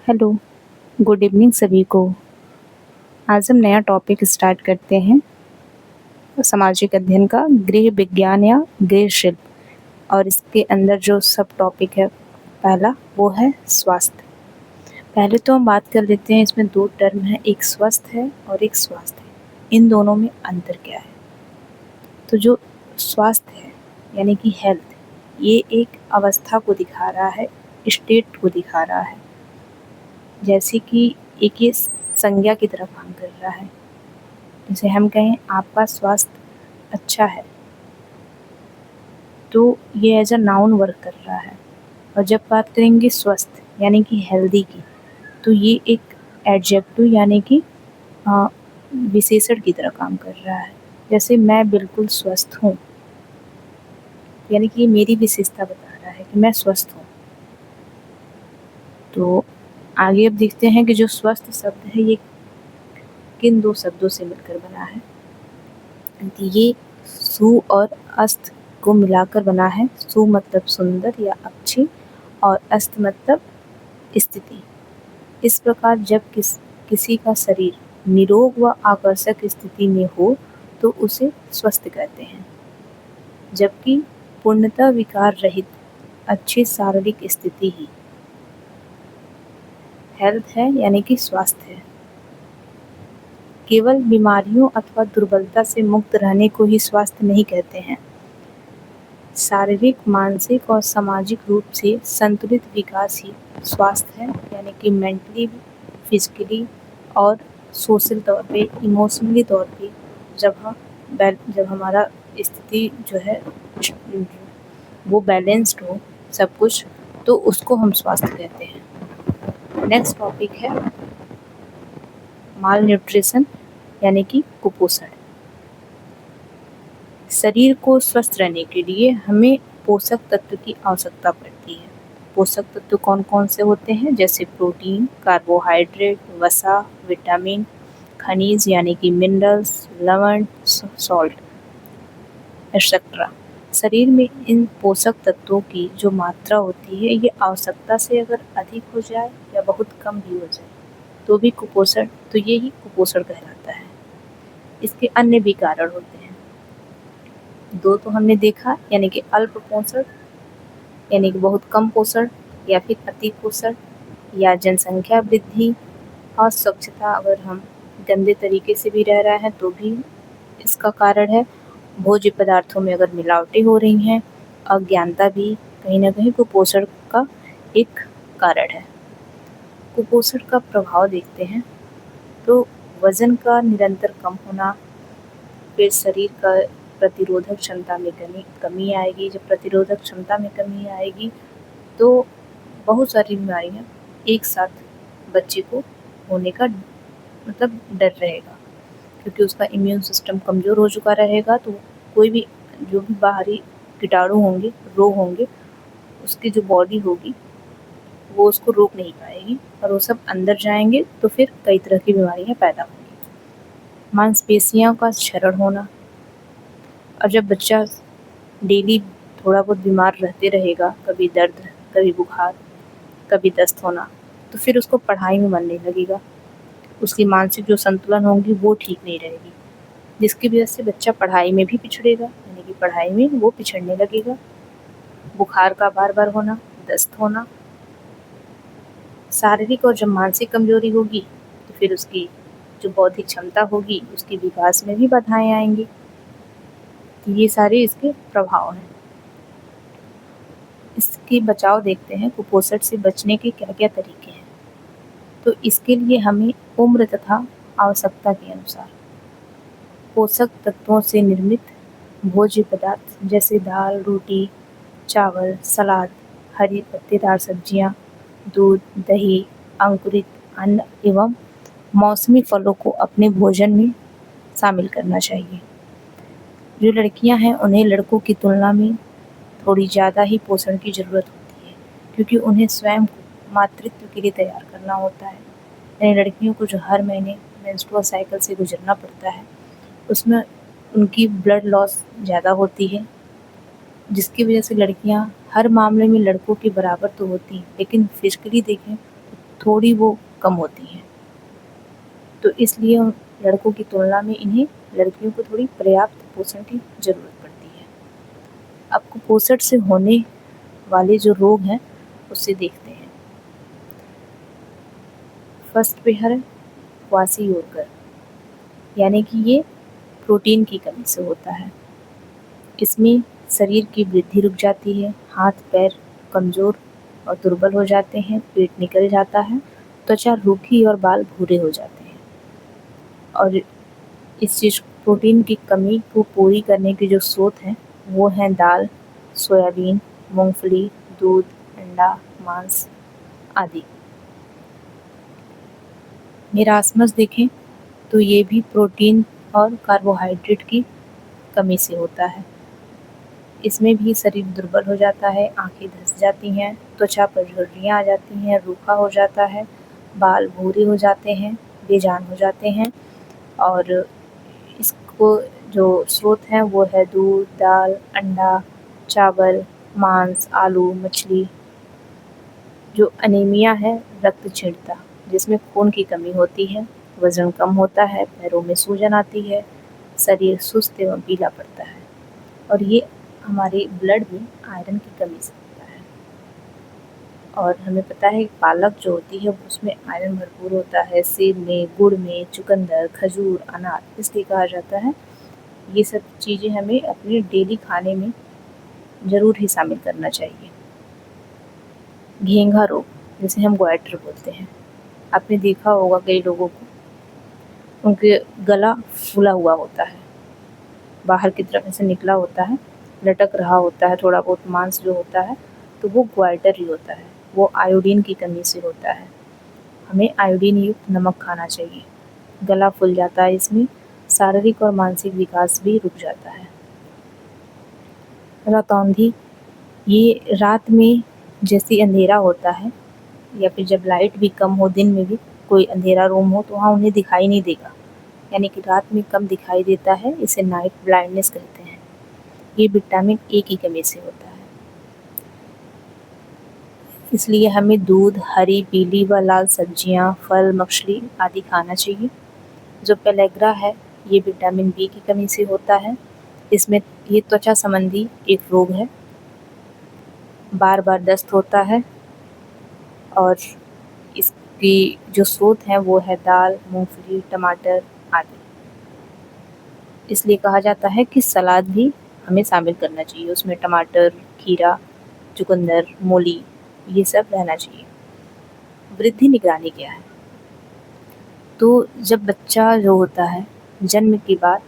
Hello, good evening सभी को। आज हम नया टॉपिक स्टार्ट करते हैं सामाजिक अध्ययन का गृह विज्ञान या गृह शिल्प और इसके अंदर जो सब टॉपिक है पहला वो है स्वास्थ्य। पहले तो हम बात कर लेते हैं, इसमें दो टर्म है, एक स्वस्थ है और एक स्वास्थ्य है। इन दोनों में अंतर क्या है? तो जो स्वास्थ्य है यानी कि हेल्थ, ये एक अवस्था को दिखा रहा है, स्टेट को दिखा रहा है, जैसे कि एक ये संज्ञा की तरह काम कर रहा है। जैसे हम कहें आपका स्वास्थ्य अच्छा है, तो ये एज अ नाउन वर्क कर रहा है। और जब बात करेंगे स्वस्थ यानी कि हेल्दी की, तो ये एक एडजेक्टिव यानी कि विशेषण की तरह काम कर रहा है। जैसे मैं बिल्कुल स्वस्थ हूँ, यानी कि ये मेरी विशेषता बता रहा है कि मैं स्वस्थ हूँ। तो आगे अब देखते हैं कि जो स्वस्थ शब्द है ये किन दो शब्दों से मिलकर बना है। ये सु और अस्त को मिलाकर बना है। सु मतलब सुंदर या अच्छी और अस्त मतलब स्थिति। इस प्रकार जब किसी का शरीर निरोग व आकर्षक स्थिति में हो तो उसे स्वस्थ कहते हैं, जबकि पूर्णतः विकार रहित अच्छी शारीरिक स्थिति ही हेल्थ है यानी कि स्वास्थ्य है। केवल बीमारियों अथवा दुर्बलता से मुक्त रहने को ही स्वास्थ्य नहीं कहते हैं। शारीरिक, मानसिक और सामाजिक रूप से संतुलित विकास ही स्वास्थ्य है, यानी कि मेंटली, फिजिकली और सोशल तौर पे, इमोशनली तौर पे जब हमारा स्थिति जो है वो बैलेंस्ड हो सब कुछ, तो उसको हम स्वास्थ्य कहते हैं। नेक्स्ट टॉपिक है माल न्यूट्रिशन यानी कि कुपोषण। शरीर को स्वस्थ रहने के लिए हमें पोषक तत्व की आवश्यकता पड़ती है। पोषक तत्व कौन कौन से होते हैं? जैसे प्रोटीन, कार्बोहाइड्रेट, वसा, विटामिन, खनिज यानी कि मिनरल्स, लवण, सॉल्ट एक्सेट्रा। शरीर में इन पोषक तत्वों की जो मात्रा होती है, ये आवश्यकता से अगर अधिक हो जाए या बहुत कम भी हो जाए तो भी कुपोषण, तो ये ही कुपोषण कहलाता है। इसके अन्य भी कारण होते हैं। दो तो हमने देखा, यानी कि अल्प पोषण यानी कि बहुत कम पोषण, या फिर अति पोषण, या जनसंख्या वृद्धि और स्वच्छता, अगर हम गंदे तरीके से भी रह रहे हैं तो भी इसका कारण है। भोज्य पदार्थों में अगर मिलावटें हो रही हैं, अज्ञानता भी कहीं ना कहीं कुपोषण का एक कारण है। कुपोषण का प्रभाव देखते हैं तो वजन का निरंतर कम होना, फिर शरीर का प्रतिरोधक क्षमता में कमी आएगी। जब प्रतिरोधक क्षमता में कमी आएगी तो बहुत सारी बीमारियाँ एक साथ बच्चे को होने का मतलब डर रहेगा, क्योंकि उसका इम्यून सिस्टम कमज़ोर हो चुका रहेगा। तो कोई भी जो भी बाहरी कीटाणु होंगे, रोग होंगे, उसकी जो बॉडी होगी वो उसको रोक नहीं पाएगी और वो सब अंदर जाएंगे तो फिर कई तरह की बीमारियाँ पैदा होंगी। मांसपेशियों का क्षरण होना, और जब बच्चा डेली थोड़ा बहुत बीमार रहते रहेगा, कभी दर्द, कभी बुखार, कभी दस्त होना, तो फिर उसको पढ़ाई में मन नहीं लगेगा। उसकी मानसिक जो संतुलन होगी वो ठीक नहीं रहेगी, जिसकी वजह से बच्चा पढ़ाई में भी पिछड़ेगा, यानी कि पढ़ाई में वो पिछड़ने लगेगा। बुखार का बार बार होना, दस्त होना, शारीरिक और जब मानसिक कमजोरी होगी तो फिर उसकी जो बौद्धिक क्षमता होगी उसके विकास में भी बाधाएं आएंगी। तो ये सारे इसके प्रभाव हैं। इसके बचाव देखते हैं, कुपोषण से बचने के क्या क्या तरीके हैं। तो इसके लिए हमें उम्र तथा आवश्यकता के अनुसार पोषक तत्वों से निर्मित भोज्य पदार्थ जैसे दाल, रोटी, चावल, सलाद, हरी पत्तेदार सब्जियां, दूध, दही, अंकुरित अन्न एवं मौसमी फलों को अपने भोजन में शामिल करना चाहिए। जो लड़कियां हैं उन्हें लड़कों की तुलना में थोड़ी ज़्यादा ही पोषण की ज़रूरत होती है, क्योंकि उन्हें स्वयं को मातृत्व के लिए तैयार करना होता है। यानी लड़कियों को जो हर महीने मेंस्ट्रुअल साइकिल से गुजरना पड़ता है, उसमें उनकी ब्लड लॉस ज़्यादा होती है, जिसकी वजह से लड़कियां हर मामले में लड़कों के बराबर तो होती हैं, लेकिन फिजिकली देखें थोड़ी वो कम होती हैं। तो इसलिए लड़कों की तुलना में इन्हें लड़कियों को थोड़ी पर्याप्त पोषण की ज़रूरत पड़ती है। अब कुपोषण से होने वाले जो रोग हैं उससे देखते हैं। फर्स्ट पे है क्वाशीयोरकर, यानी कि ये प्रोटीन की कमी से होता है। इसमें शरीर की वृद्धि रुक जाती है, हाथ पैर कमज़ोर और दुर्बल हो जाते हैं, पेट निकल जाता है, त्वचा रूखी और बाल भूरे हो जाते हैं। और इस चीज़ प्रोटीन की कमी को पूरी करने के जो स्रोत हैं वो हैं दाल, सोयाबीन, मूंगफली, दूध, अंडा, मांस आदि। मेरास्मस देखें तो ये भी प्रोटीन और कार्बोहाइड्रेट की कमी से होता है। इसमें भी शरीर दुर्बल हो जाता है, आँखें धँस जाती हैं, त्वचा पर झुर्रियाँ आ जाती हैं, रूखा हो जाता है, बाल भूरे हो जाते हैं, बेजान हो जाते हैं। और इसको जो स्रोत हैं वो है दूध, दाल, अंडा, चावल, मांस, आलू, मछली। जो अनीमिया है, रक्तहीनता, जिसमें खून की कमी होती है, वज़न कम होता है, पैरों में सूजन आती है, शरीर सुस्त एवं पीला पड़ता है। और ये हमारे ब्लड में आयरन की कमी से होता है। और हमें पता है कि पालक जो होती है उसमें आयरन भरपूर होता है, सेब में, गुड़ में, चुकंदर, खजूर, अनार, इसलिए कहा जाता है ये सब चीज़ें हमें अपने डेली खाने में ज़रूर ही शामिल करना चाहिए। घेंघा रोग, जिसे हम ग्वाइटर बोलते हैं, आपने देखा होगा कई लोगों को उनके गला फूला हुआ होता है, बाहर की तरफ ऐसे निकला होता है, लटक रहा होता है, थोड़ा बहुत मांस जो होता है, तो वो ग्वाइटर ही होता है। वो आयोडीन की कमी से होता है। हमें आयोडीन युक्त नमक खाना चाहिए। गला फूल जाता है, इसमें शारीरिक और मानसिक विकास भी रुक जाता है। रतौंधी, ये रात में जैसे अंधेरा होता है या फिर जब लाइट भी कम हो, दिन में भी कोई अंधेरा रूम हो तो वहाँ उन्हें दिखाई नहीं देगा, यानी कि रात में कम दिखाई देता है, इसे नाइट ब्लाइंडनेस कहते हैं। ये विटामिन ए की कमी से होता है। इसलिए हमें दूध, हरी, पीली व लाल सब्जियां, फल, मछली आदि खाना चाहिए। जो पेलेग्रा है ये विटामिन बी की कमी से होता है। इसमें ये त्वचा संबंधी एक रोग है, बार बार दस्त होता है। और इसकी जो स्रोत हैं वो है दाल, मूंगफली, टमाटर आदि। इसलिए कहा जाता है कि सलाद भी हमें शामिल करना चाहिए, उसमें टमाटर, खीरा, चुकंदर, मूली ये सब रहना चाहिए। वृद्धि निगरानी क्या है? तो जब बच्चा जो होता है जन्म के बाद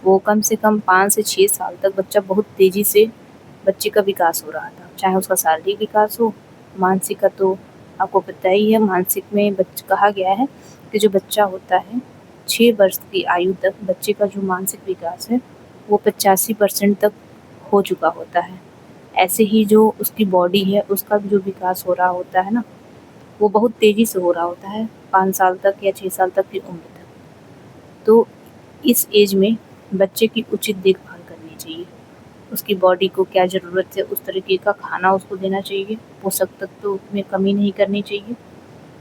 वो कम से कम 5 से 6 साल तक बच्चा बहुत तेज़ी से बच्चे का विकास हो रहा था, चाहे उसका शारीरिक विकास हो, मानसिक का तो आपको पता ही है। मानसिक में कहा गया है कि जो बच्चा होता है 6 वर्ष की आयु तक बच्चे का जो मानसिक विकास है वो 85% तक हो चुका होता है। ऐसे ही जो उसकी बॉडी है उसका भी जो विकास हो रहा होता है ना, वो बहुत तेज़ी से हो रहा होता है 5 साल तक या 6 साल तक की उम्र तक। तो इस एज में बच्चे की उचित देखभाल करनी चाहिए। उसकी बॉडी को क्या ज़रूरत है उस तरीके का खाना उसको देना चाहिए, पोषक तत्व में कमी नहीं करनी चाहिए।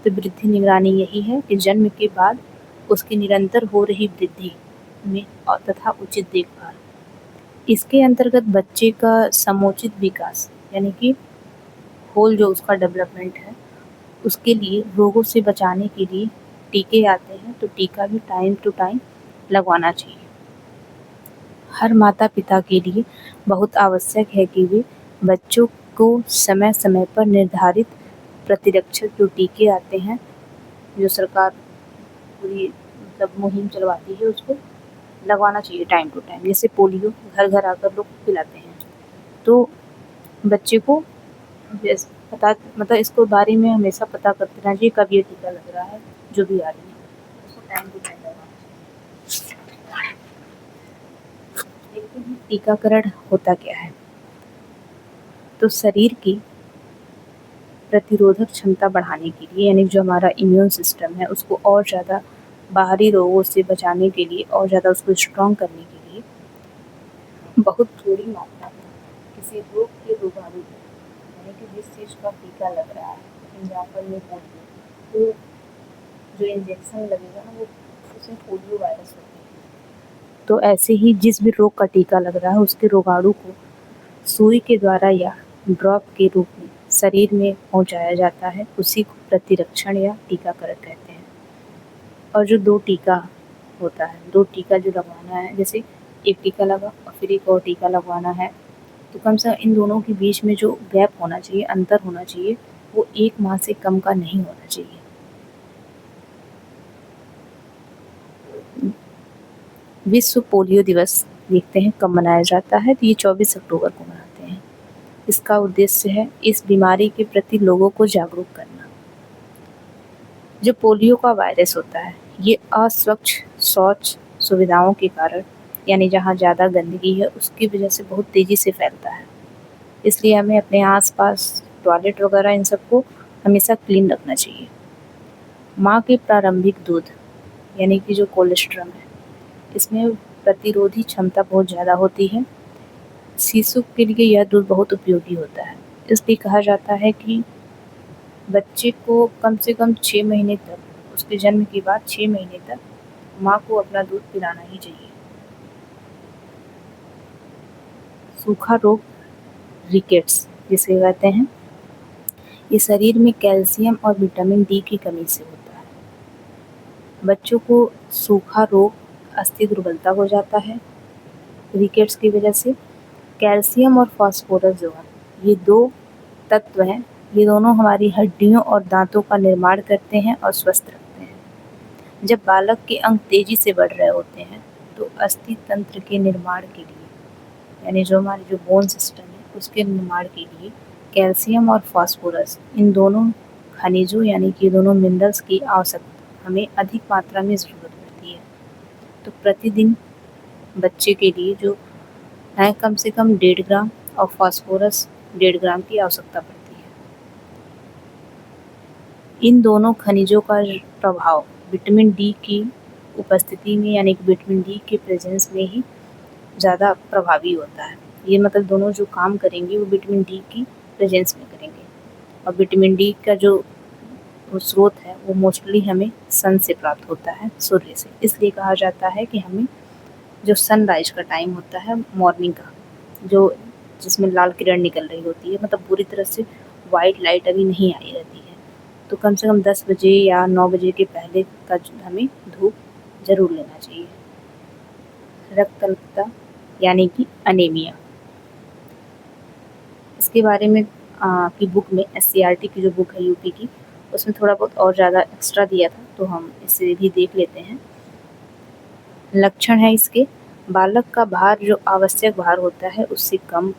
तो वृद्धि निगरानी यही है कि जन्म के बाद उसकी निरंतर हो रही वृद्धि में और तथा उचित देखभाल। इसके अंतर्गत बच्चे का समुचित विकास, यानी कि होल जो उसका डेवलपमेंट है उसके लिए रोगों से बचाने के लिए टीके आते हैं, तो टीका भी टाइम टू टाइम लगवाना चाहिए। हर माता पिता के लिए बहुत आवश्यक है कि वे बच्चों को समय समय पर निर्धारित प्रतिरक्षक जो टीके आते हैं, जो सरकार पूरी मतलब मुहिम चलवाती है, उसको लगवाना चाहिए टाइम टू टाइम। जैसे पोलियो घर घर आकर लोग पिलाते हैं, तो बच्चे को जैसे पता मतलब इसको बारे में हमेशा पता करते रहना चाहिए कब ये टीका लग रहा है, जो भी आ रही है उसको टाइम टू टाइम लगवाना चाहिए। देखते हैं टीकाकरण होता क्या है। तो शरीर की प्रतिरोधक क्षमता बढ़ाने के लिए, यानी जो हमारा इम्यून सिस्टम है उसको और ज़्यादा बाहरी रोगों से बचाने के लिए और ज़्यादा उसको स्ट्रॉन्ग करने के लिए बहुत थोड़ी मात्रा में किसी रोग के रोगाणु को, यानी कि जिस चीज़ का टीका लग रहा है, एग्जाम्पल में पोलियो, तो जो इंजेक्शन लगेगा ना वो उसमें पोलियो वायरस होती है। तो ऐसे ही जिस भी रोग का टीका लग रहा है उसके रोगाणु को सुई के द्वारा या ड्रॉप के रूप में शरीर में पहुंचाया जाता है, उसी को प्रतिरक्षण या टीकाकरण कहते हैं। और जो 2 टीका होता है, 2 टीका जो लगवाना है, जैसे एक टीका लगा और फिर एक और टीका लगवाना है, तो कम से कम इन दोनों के बीच में जो गैप होना चाहिए, अंतर होना चाहिए, वो 1 माह से कम का नहीं होना चाहिए। विश्व पोलियो दिवस देखते हैं कब मनाया जाता है, तो ये 24 अक्टूबर को मनाते हैं। इसका उद्देश्य है इस बीमारी के प्रति लोगों को जागरूक करना। जो पोलियो का वायरस होता है, ये अस्वच्छ शौच सुविधाओं के कारण, यानी जहाँ ज़्यादा गंदगी है उसकी वजह से बहुत तेज़ी से फैलता है। इसलिए हमें अपने आसपास टॉयलेट वगैरह इन सबको हमेशा क्लीन रखना चाहिए। माँ के प्रारंभिक दूध यानी कि जो कोलेस्ट्रम है, इसमें प्रतिरोधी क्षमता बहुत ज़्यादा होती है। शिशु के लिए यह दूध बहुत उपयोगी होता है। इसलिए कहा जाता है कि बच्चे को कम से कम 6 महीने तक, उसके जन्म के बाद 6 महीने तक माँ को अपना दूध पिलाना ही चाहिए। सूखा रोग रिकेट्स जिसे कहते हैं, ये शरीर में कैल्शियम और विटामिन डी की कमी से होता है। बच्चों को सूखा रोग, अस्थि दुर्बलता हो जाता है रिकेट्स की वजह से। कैल्शियम और फास्फोरस जो है, ये 2 तत्व हैं, ये दोनों हमारी हड्डियों और दांतों का निर्माण करते हैं और स्वस्थ रखते हैं। जब बालक के अंग तेजी से बढ़ रहे होते हैं तो अस्थि तंत्र के निर्माण के लिए, यानी जो हमारी जो बोन सिस्टम है उसके निर्माण के लिए कैल्शियम और फास्फोरस, इन दोनों खनिजों यानी कि दोनों मिनरल्स की आवश्यकता हमें अधिक मात्रा में ज़रूरत पड़ती है। तो प्रतिदिन बच्चे के लिए जो है कम से कम 1.5 ग्राम और फास्फोरस 1.5 ग्राम की आवश्यकता पड़ती है। इन दोनों खनिजों का प्रभाव विटामिन डी की उपस्थिति में, यानी कि विटामिन डी के प्रेजेंस में ही ज़्यादा प्रभावी होता है। ये मतलब दोनों जो काम करेंगे वो विटामिन डी की प्रेजेंस में करेंगे। और विटामिन डी का जो स्रोत है वो मोस्टली हमें सन से प्राप्त होता है, सूर्य से। इसलिए कहा जाता है कि हमें जो सनराइज का टाइम होता है मॉर्निंग का, जो जिसमें लाल किरण निकल रही होती है, मतलब पूरी तरह से वाइट लाइट अभी नहीं आई रहती है, तो कम से कम 10 बजे या 9 बजे के पहले का हमें धूप ज़रूर लेना चाहिए। रक्त अल्पता यानी कि अनीमिया, इसके बारे में आपकी बुक में एससीईआरटी की जो बुक है यूपी की, उसमें थोड़ा बहुत और ज़्यादा एक्स्ट्रा दिया था, तो हम इसे भी देख लेते हैं। लक्षण है इसके, बालक का भार जो आवश्यक भार होता है उससे कम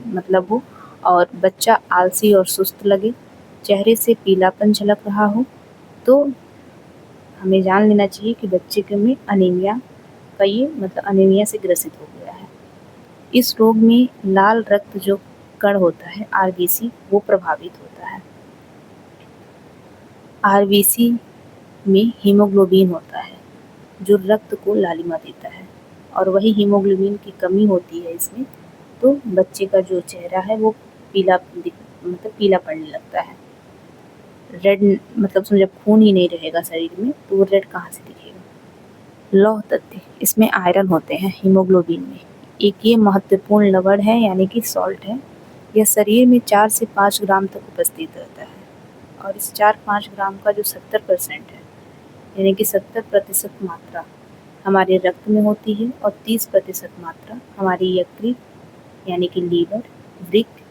मतलब हो, और बच्चा आलसी और सुस्त लगे, चेहरे से पीलापन झलक रहा हो, तो हमें जान लेना चाहिए कि बच्चे के में अनीमिया का ये मतलब अनीमिया से ग्रसित हो गया है। इस रोग में लाल रक्त जो कण होता है आरबीसी, वो प्रभावित होता है। आरबीसी में हीमोग्लोबिन होता है जो रक्त को लालिमा देता है, और वही हीमोग्लोबिन की कमी होती है इसमें, तो बच्चे का जो चेहरा है वो पीला मतलब पीला पड़ने लगता है। रेड मतलब उसमें जब खून ही नहीं रहेगा शरीर में तो वो रेड कहाँ से दिखेगा। लौह तत्व, इसमें आयरन होते हैं हीमोग्लोबिन में। एक ये महत्वपूर्ण लवण है यानी कि सॉल्ट है। यह शरीर में 4 से 5 ग्राम तक उपस्थित रहता है, और इस 4-5 ग्राम का जो 70% है, यानी कि 70% मात्रा हमारे रक्त में होती है, और 30% मात्रा हमारी यकृत यानी कि लीवर, वृक्क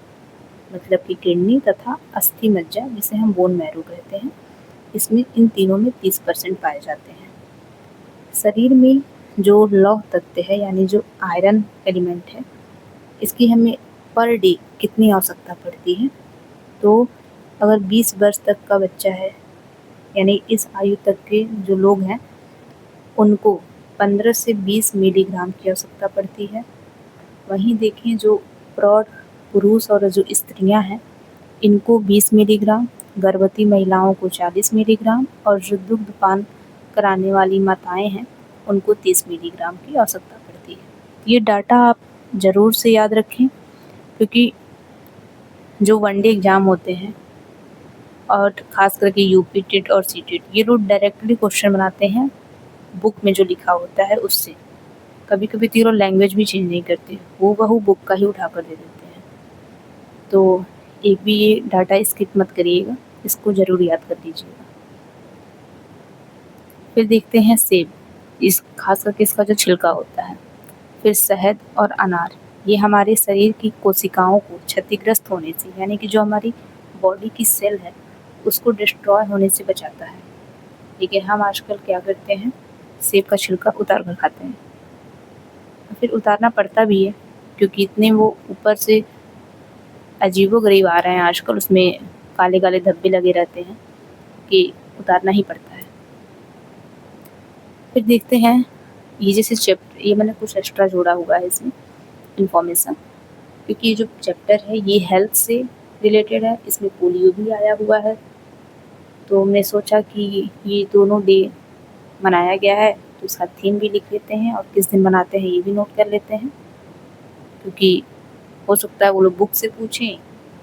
मतलब कि किडनी, तथा अस्थि मज्जा जिसे हम बोन मैरो कहते हैं, इसमें इन तीनों में 30% पाए जाते हैं। शरीर में जो लौह तत्व है यानी जो आयरन एलिमेंट है, इसकी हमें पर डे कितनी आवश्यकता पड़ती है, तो अगर 20 वर्ष तक का बच्चा है, यानी इस आयु तक के जो लोग हैं, उनको 15 से 20 मिलीग्राम की आवश्यकता पड़ती है। वहीं देखें जो प्रौढ़ पुरुष और जो स्त्रियां हैं, इनको 20 मिलीग्राम, गर्भवती महिलाओं को 40 मिलीग्राम, और जो दुग्धपान कराने वाली माताएं हैं उनको 30 मिलीग्राम की आवश्यकता पड़ती है। ये डाटा आप ज़रूर से याद रखें, क्योंकि जो वनडे एग्ज़ाम होते हैं और ख़ास करके यूपी टेट और सीटेट ये लोग डायरेक्टली क्वेश्चन बनाते हैं बुक में जो लिखा होता है उससे। कभी कभी तो ये लोग लैंग्वेज भी चेंज नहीं करते, हूबहू बुक का ही उठा कर दे देते हैं। तो एक भी ये डाटा स्किप मत करिएगा, इसको ज़रूर याद कर लीजिएगा। फिर देखते हैं सेब, इस खास करके इसका जो छिलका होता है। फिर शहद और अनार, ये हमारे शरीर की कोशिकाओं को क्षतिग्रस्त होने से, यानी कि जो हमारी बॉडी की सेल है उसको डिस्ट्रॉय होने से बचाता है। लेकिन हम आजकल क्या करते हैं, सेब का छिलका उतार कर खाते हैं। फिर उतारना पड़ता भी है क्योंकि इतने वो ऊपर से अजीबो-गरीब आ रहे हैं आजकल, उसमें काले-काले धब्बे लगे रहते हैं कि उतारना ही पड़ता है। फिर देखते हैं ये जैसे ये मैंने कुछ एक्स्ट्रा जोड़ा हुआ है इसमें इन्फॉर्मेशन, क्योंकि ये जो चैप्टर है ये हेल्थ से रिलेटेड है, इसमें पोलियो भी आया हुआ है। तो मैं सोचा कि ये दोनों डे मनाया गया है तो इसका थीम भी लिख लेते हैं और किस दिन मनाते हैं ये भी नोट कर लेते हैं, क्योंकि हो सकता है वो लोग बुक से पूछें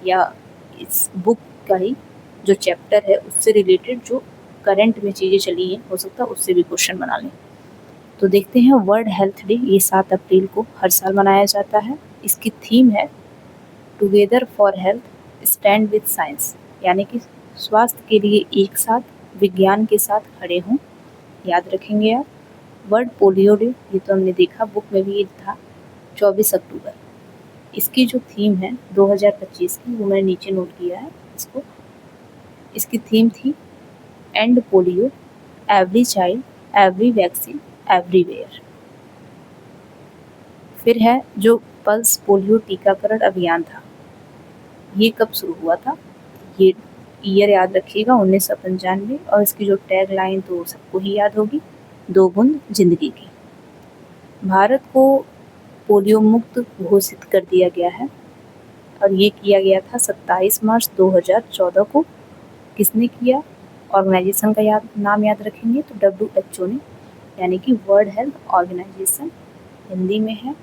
या इस बुक का ही जो चैप्टर है उससे रिलेटेड जो करंट में चीज़ें चली हैं हो सकता है उससे भी क्वेश्चन बना लें। तो देखते हैं वर्ल्ड हेल्थ डे, ये 7 अप्रैल को हर साल मनाया जाता है। इसकी थीम है together for health stand with science, यानी कि स्वास्थ्य के लिए एक साथ विज्ञान के साथ खड़े हों। याद रखेंगे आप। वर्ल्ड पोलियो डे, ये तो हमने देखा बुक में भी ये था 24 अक्टूबर। इसकी जो थीम है 2025 की वो मैंने नीचे नोट किया है इसको। इसकी थीम थी and polio, every child, every vaccine, everywhere. फिर है जो पल्स पोलियो टीकाकरण अभियान था, ये कब शुरू हुआ था, ये ईयर याद रखिएगा 1995। और इसकी जो टैग लाइन तो सबको ही याद होगी, 2 बूंद जिंदगी की। भारत को पोलियो मुक्त घोषित कर दिया गया है और ये किया गया था 27 मार्च 2014 को। किसने किया, ऑर्गेनाइजेशन का नाम याद रखेंगे तो WHO ने, यानी कि वर्ल्ड हेल्थ ऑर्गेनाइजेशन, हिंदी में है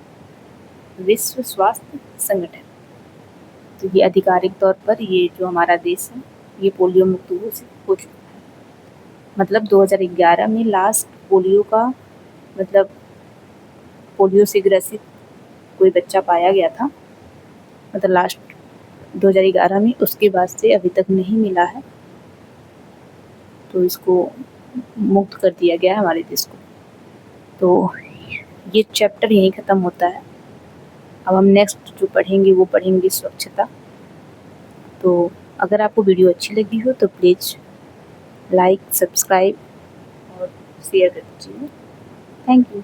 विश्व स्वास्थ्य संगठन। तो ये आधिकारिक तौर पर ये जो हमारा देश है ये पोलियो मुक्त घोषित हो चुका है। मतलब 2011 में लास्ट पोलियो का, मतलब पोलियो से ग्रसित कोई बच्चा पाया गया था, मतलब लास्ट 2011 में, उसके बाद से अभी तक नहीं मिला है। तो इसको मुक्त कर दिया गया है हमारे देश को। तो ये चैप्टर यहीं ख़त्म होता है। अब हम नेक्स्ट जो पढ़ेंगे वो पढ़ेंगे स्वच्छता। तो अगर आपको वीडियो अच्छी लगी हो तो प्लीज़ लाइक, सब्सक्राइब और शेयर कर दीजिए। Thank you.